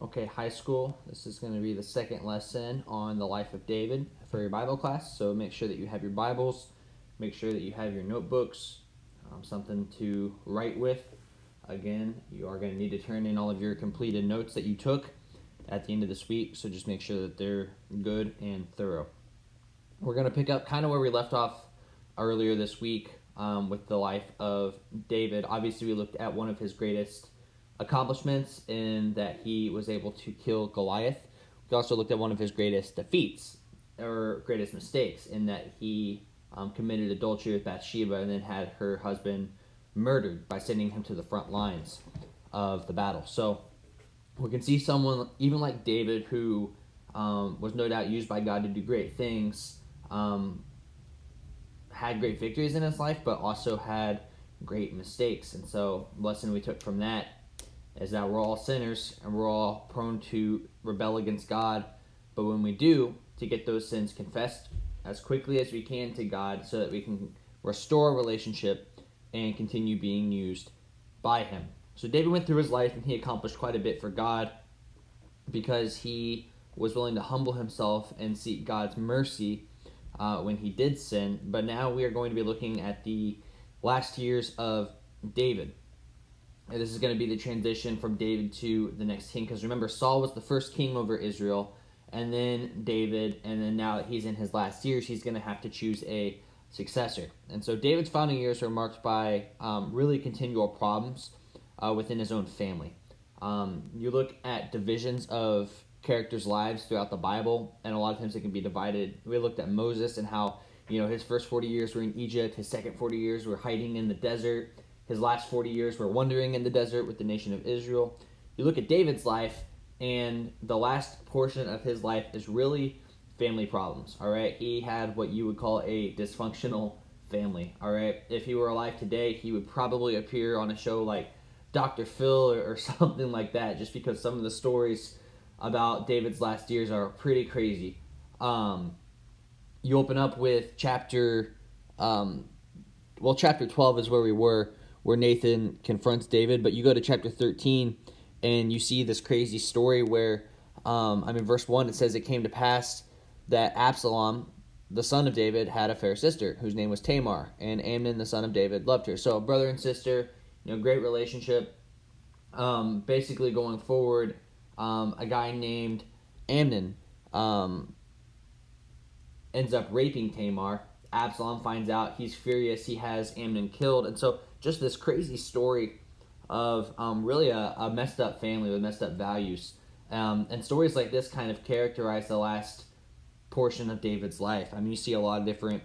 Okay, high school, this is going to be the second lesson on the life of David for your Bible class. So make sure that you have your Bibles, make sure that you have your notebooks, something to write with. Again, you are going to need to turn in all of your completed notes that you took at the end of this week, so just make sure that they're good and thorough. We're going to pick up kind of where we left off earlier this week with the life of David. Obviously, we looked at one of his greatest accomplishments in that he was able to kill Goliath. We also looked at one of his greatest defeats or greatest mistakes in that he committed adultery with Bathsheba and then had her husband murdered by sending him to the front lines of the battle. So we can see someone even like David who was no doubt used by God to do great things, had great victories in his life, but also had great mistakes. And so the lesson we took from that is that we're all sinners and we're all prone to rebel against God. But when we do, to get those sins confessed as quickly as we can to God so that we can restore a relationship and continue being used by Him. So David went through his life and he accomplished quite a bit for God because he was willing to humble himself and seek God's mercy when he did sin. But now we are going to be looking at the last years of David. And this is going to be the transition from David to the next king. Because remember, Saul was the first king over Israel, and then David, and then now that he's in his last years, he's going to have to choose a successor. And so David's founding years were marked by really continual problems within his own family. You look at divisions of characters' lives throughout the Bible, and a lot of times it can be divided. We looked at Moses and how, his first 40 years were in Egypt, his second 40 years were hiding in the desert, his last 40 years were wandering in the desert with the nation of Israel. You look at David's life, and the last portion of his life is really family problems, all right? He had what you would call a dysfunctional family, all right? If he were alive today, he would probably appear on a show like Dr. Phil or something like that, just because some of the stories about David's last years are pretty crazy. You open up with chapter 12 is where we were, where Nathan confronts David, but you go to chapter 13 and you see this crazy story where, verse 1, it says, "It came to pass that Absalom, the son of David, had a fair sister whose name was Tamar, and Amnon, the son of David, loved her." So brother and sister, great relationship. Basically going forward, a guy named Amnon ends up raping Tamar. Absalom finds out, he's furious, he has Amnon killed, and so just this crazy story of really a messed up family with messed up values. And stories like this kind of characterize the last portion of David's life. You see a lot of different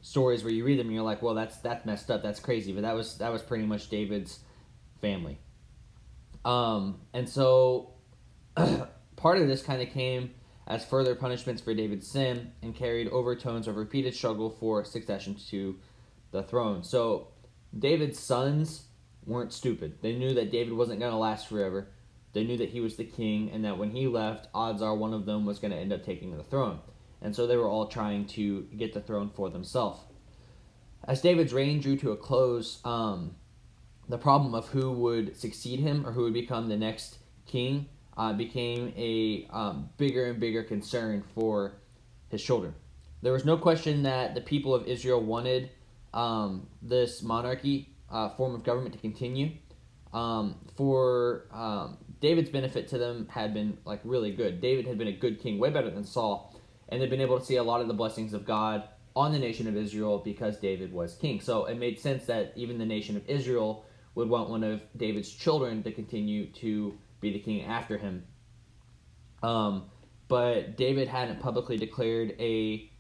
stories where you read them and you're like, well, that's messed up, that's crazy, but that was pretty much David's family. And so part of this kind of came as further punishments for David's sin and carried overtones of repeated struggle for succession to the throne. So David's sons weren't stupid. They knew that David wasn't going to last forever. They knew that he was the king and that when he left, odds are one of them was going to end up taking the throne. And so they were all trying to get the throne for themselves. As David's reign drew to a close, the problem of who would succeed him or who would become the next king became a bigger and bigger concern for his children. There was no question that the people of Israel wanted this monarchy form of government to continue. For David's benefit to them had been really good. David had been a good king, way better than Saul, and they'd been able to see a lot of the blessings of God on the nation of Israel because David was king. So it made sense that even the nation of Israel would want one of David's children to continue to be the king after him. But David hadn't publicly declared a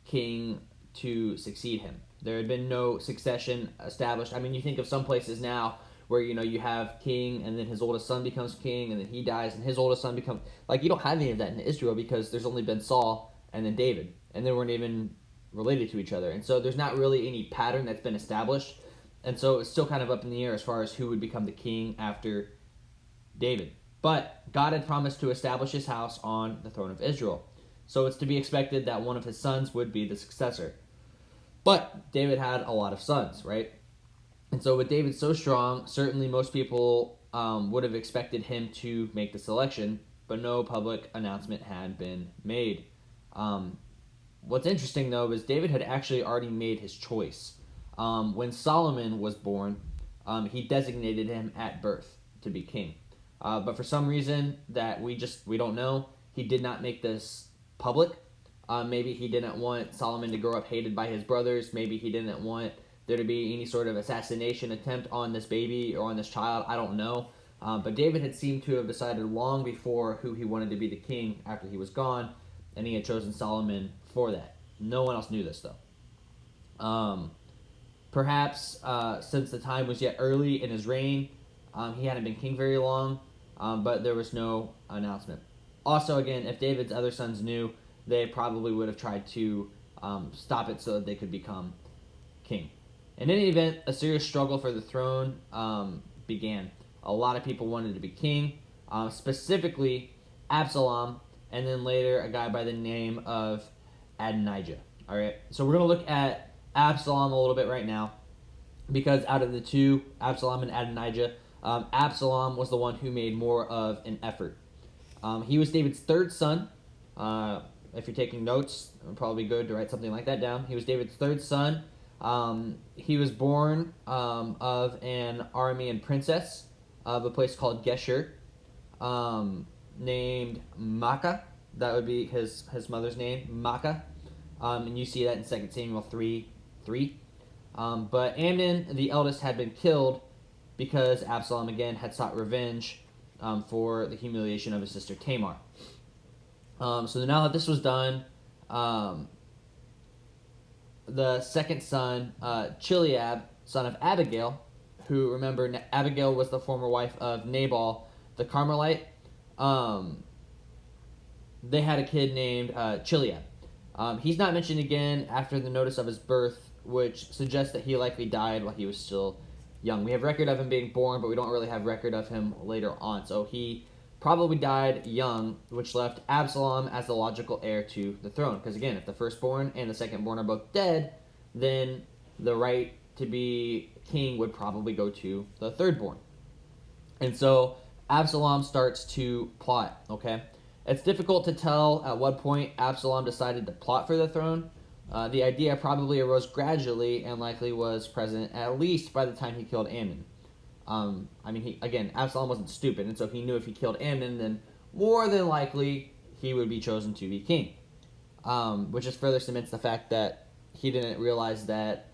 king to succeed him. There had been no succession established. You think of some places now where, you have king and then his oldest son becomes king and then he dies and his oldest son becomes... you don't have any of that in Israel because there's only been Saul and then David. And they weren't even related to each other. And so there's not really any pattern that's been established. And so it's still kind of up in the air as far as who would become the king after David. But God had promised to establish his house on the throne of Israel. So it's to be expected that one of his sons would be the successor. But David had a lot of sons, right? And so with David so strong, certainly most people would have expected him to make the selection, but no public announcement had been made. What's interesting, though, is David had actually already made his choice. When Solomon was born, he designated him at birth to be king. But for some reason that we don't know, he did not make this public. Maybe he didn't want Solomon to grow up hated by his brothers. Maybe he didn't want there to be any sort of assassination attempt on this baby or on this child. I don't know. But David had seemed to have decided long before who he wanted to be the king after he was gone, and he had chosen Solomon for that. No one else knew this, though. Perhaps since the time was yet early in his reign, he hadn't been king very long, but there was no announcement. Also, again, if David's other sons knew, they probably would have tried to stop it so that they could become king. In any event, a serious struggle for the throne began. A lot of people wanted to be king, specifically Absalom, and then later a guy by the name of Adonijah. All right, so we're going to look at Absalom a little bit right now, because out of the two, Absalom and Adonijah, Absalom was the one who made more of an effort. He was David's third son. If you're taking notes, it would probably be good to write something like that down. He was David's third son. He was born of an Aramean princess of a place called Geshur, named Maacah. That would be his mother's name, Maacah. And you see that in 2 Samuel 3:3. But Amnon, the eldest, had been killed because Absalom again had sought revenge for the humiliation of his sister Tamar. So now that this was done, the second son, Chileab, son of Abigail, who, remember, Abigail was the former wife of Nabal the Carmelite, they had a kid named Chileab. He's not mentioned again after the notice of his birth, which suggests that he likely died while he was still young. We have record of him being born, but we don't really have record of him later on. So he probably died young, which left Absalom as the logical heir to the throne. Because again, if the firstborn and the secondborn are both dead, then the right to be king would probably go to the thirdborn. And so Absalom starts to plot, okay? It's difficult to tell at what point Absalom decided to plot for the throne. The idea probably arose gradually and likely was present at least by the time he killed Amnon. Absalom wasn't stupid, and so he knew if he killed Amnon, then more than likely he would be chosen to be king. Which just further cements the fact that he didn't realize that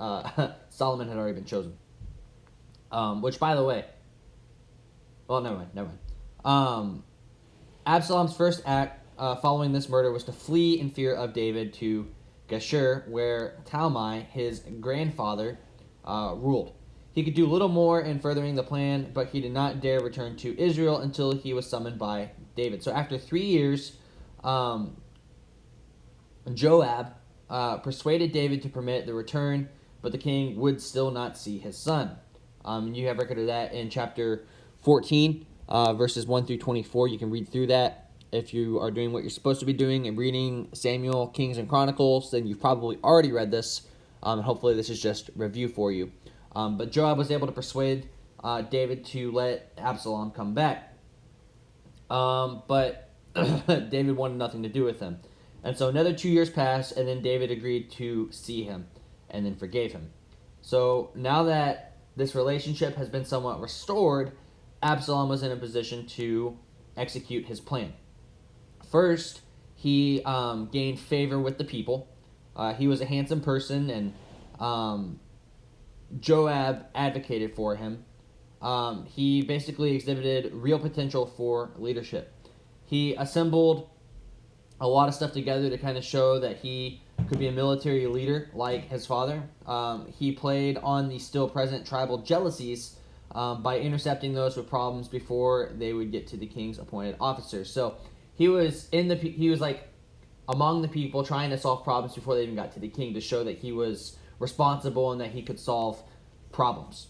Solomon had already been chosen. Which, by the way, well, never mind. Absalom's first act following this murder was to flee in fear of David to Geshur, where Talmai, his grandfather, ruled. He could do little more in furthering the plan, but he did not dare return to Israel until he was summoned by David. So after 3 years, Joab persuaded David to permit the return, but the king would still not see his son. You have record of that in chapter 14, verses 1 through 24. You can read through that. If you are doing what you're supposed to be doing and reading Samuel, Kings, and Chronicles, then you've probably already read this. Hopefully this is just review for you. But Joab was able to persuade David to let Absalom come back. But David wanted nothing to do with him. And so another 2 years passed, and then David agreed to see him and then forgave him. So now that this relationship has been somewhat restored, Absalom was in a position to execute his plan. First, he gained favor with the people. He was a handsome person, and Joab advocated for him. He basically exhibited real potential for leadership. He assembled a lot of stuff together to kind of show that he could be a military leader like his father. He played on the still present tribal jealousies by intercepting those with problems before they would get to the king's appointed officers. So he was like among the people trying to solve problems before they even got to the king, to show that he was responsible and that he could solve problems.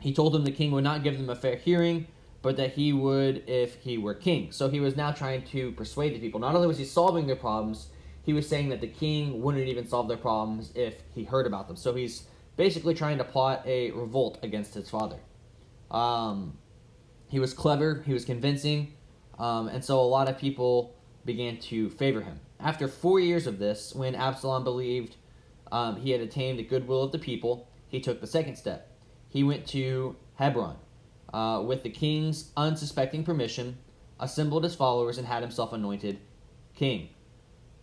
He told them the king would not give them a fair hearing, but that he would if he were king. So he was now trying to persuade the people. Not only was he solving their problems, he was saying that the king wouldn't even solve their problems if he heard about them. So he's basically trying to plot a revolt against his father. He was clever, he was convincing, and so a lot of people began to favor him. After 4 years of this, when Absalom believed he had attained the goodwill of the people, he took the second step. He went to Hebron with the king's unsuspecting permission, assembled his followers, and had himself anointed king.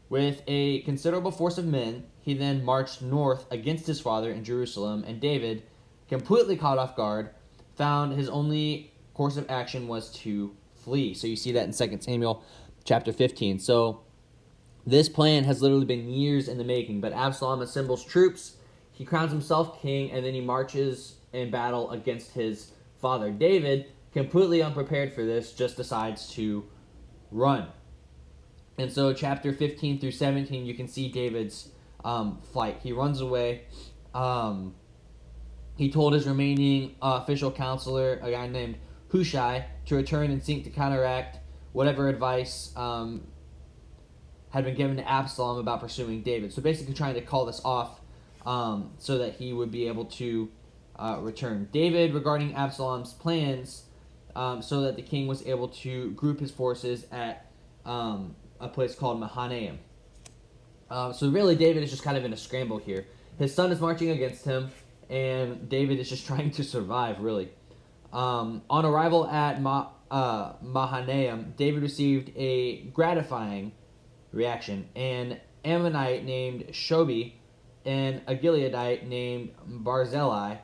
With a considerable force of men, he then marched north against his father in Jerusalem, and David, completely caught off guard, found his only course of action was to flee. So you see that in 2 Samuel chapter 15. So this plan has literally been years in the making, but Absalom assembles troops, he crowns himself king, and then he marches in battle against his father. David, completely unprepared for this, just decides to run. And so chapter 15 through 17, you can see David's flight. He runs away. He told his remaining official counselor, a guy named Hushai, to return and seek to counteract whatever advice had been given to Absalom about pursuing David. So basically trying to call this off so that he would be able to return. David, regarding Absalom's plans, so that the king was able to group his forces at a place called Mahanaim. So really, David is just kind of in a scramble here. His son is marching against him, and David is just trying to survive, really. On arrival at Mahanaim, David received a gratifying reaction. An Ammonite named Shobi and a Gileadite named Barzillai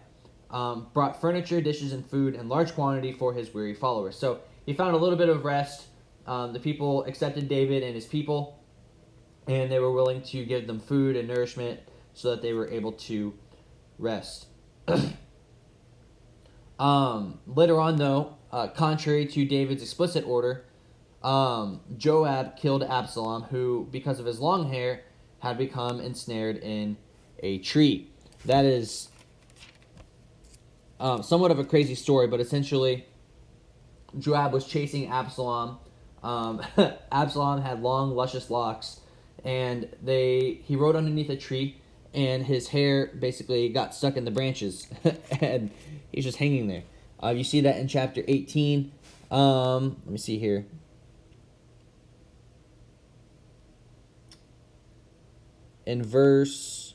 brought furniture, dishes, and food in large quantity for his weary followers. So he found a little bit of rest. The people accepted David and his people, and they were willing to give them food and nourishment so that they were able to rest. Later on, though, contrary to David's explicit order, Joab killed Absalom, who, because of his long hair, had become ensnared in a tree. That is somewhat of a crazy story, but essentially, Joab was chasing Absalom. Absalom had long, luscious locks, and he rode underneath a tree, and his hair basically got stuck in the branches, and he's just hanging there. You see that in chapter 18. Let me see here. In verse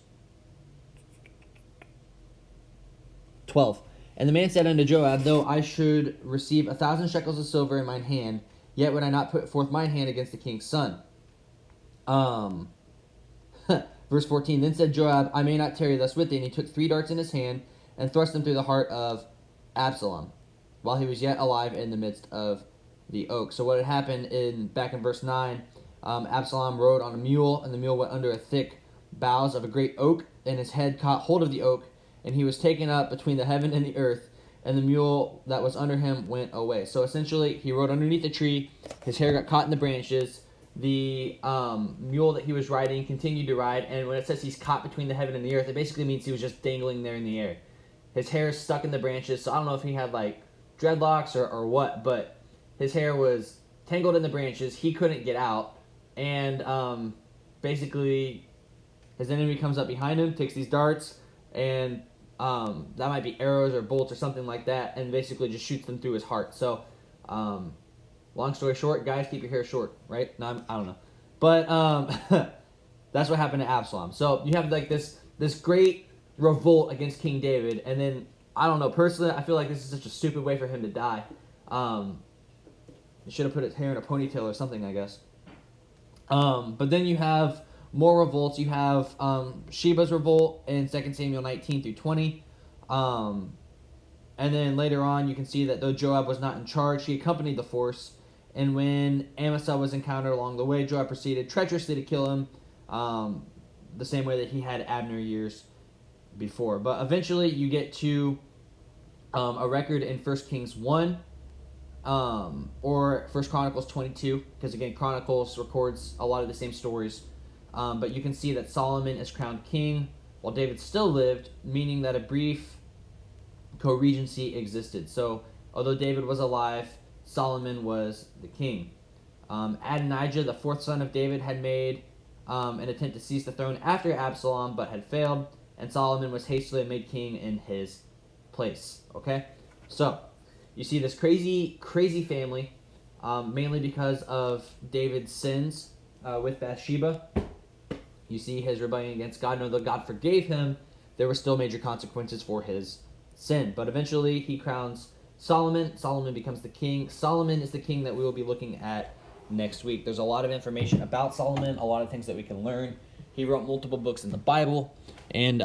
12. And the man said unto Joab, Though I should receive 1,000 shekels of silver in mine hand, yet would I not put forth mine hand against the king's son. Verse 14, Then said Joab, I may not tarry thus with thee. And he took 3 darts in his hand, and thrust them through the heart of Absalom, while he was yet alive in the midst of the oak. So what had happened back in verse 9, Absalom rode on a mule, and the mule went under a thick boughs of a great oak, and his head caught hold of the oak, and he was taken up between the heaven and the earth, and the mule that was under him went away. So essentially, he rode underneath a tree, his hair got caught in the branches, the mule that he was riding continued to ride, and when it says he's caught between the heaven and the earth, it basically means he was just dangling there in the air. His hair is stuck in the branches, so I don't know if he had like dreadlocks or what, but his hair was tangled in the branches, he couldn't get out, and basically his enemy comes up behind him, takes these darts, and that might be arrows or bolts or something like that, and basically just shoots them through his heart. So long story short, guys, keep your hair short, right? No, I don't know. But that's what happened to Absalom. So you have like this great revolt against King David, and then, I don't know, personally, I feel like this is such a stupid way for him to die. He should have put his hair in a ponytail or something, I guess. But then you have more revolts. You have Sheba's revolt in 2 Samuel 19 through 20. And then later on, you can see that though Joab was not in charge, he accompanied the force. And when Amasa was encountered along the way, Joab proceeded treacherously to kill him, the same way that he had Abner years before. But eventually, you get to a record in 1 Kings 1, or 1 Chronicles 22, because again, Chronicles records a lot of the same stories. But you can see that Solomon is crowned king while David still lived, meaning that a brief co-regency existed. So, although David was alive, Solomon was the king. Adonijah, the 4th son of David, had made an attempt to seize the throne after Absalom, but had failed, and Solomon was hastily made king in his place. Okay? So, you see this crazy family, mainly because of David's sins with Bathsheba. You see his rebellion against God. Though God forgave him, there were still major consequences for his sin. But eventually he crowns Solomon. Solomon becomes the king. Solomon is the king that we will be looking at next week. There's a lot of information about Solomon, a lot of things that we can learn. He wrote multiple books in the Bible, and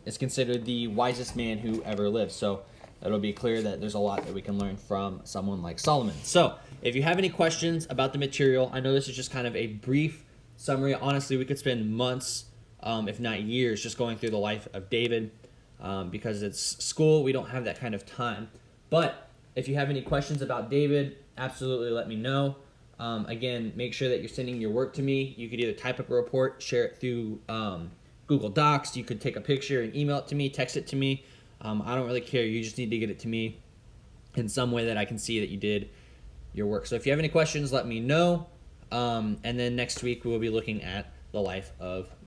is considered the wisest man who ever lived. So it'll be clear that there's a lot that we can learn from someone like Solomon. So if you have any questions about the material, I know this is just kind of a brief summary. Honestly, we could spend months, if not years, just going through the life of David. Because it's school, we don't have that kind of time. But if you have any questions about David, absolutely let me know. Again, make sure that you're sending your work to me. You could either type up a report, share it through Google Docs. You could take a picture and email it to me, text it to me. I don't really care. You just need to get it to me in some way that I can see that you did your work. So if you have any questions, let me know. And then next week we will be looking at the life of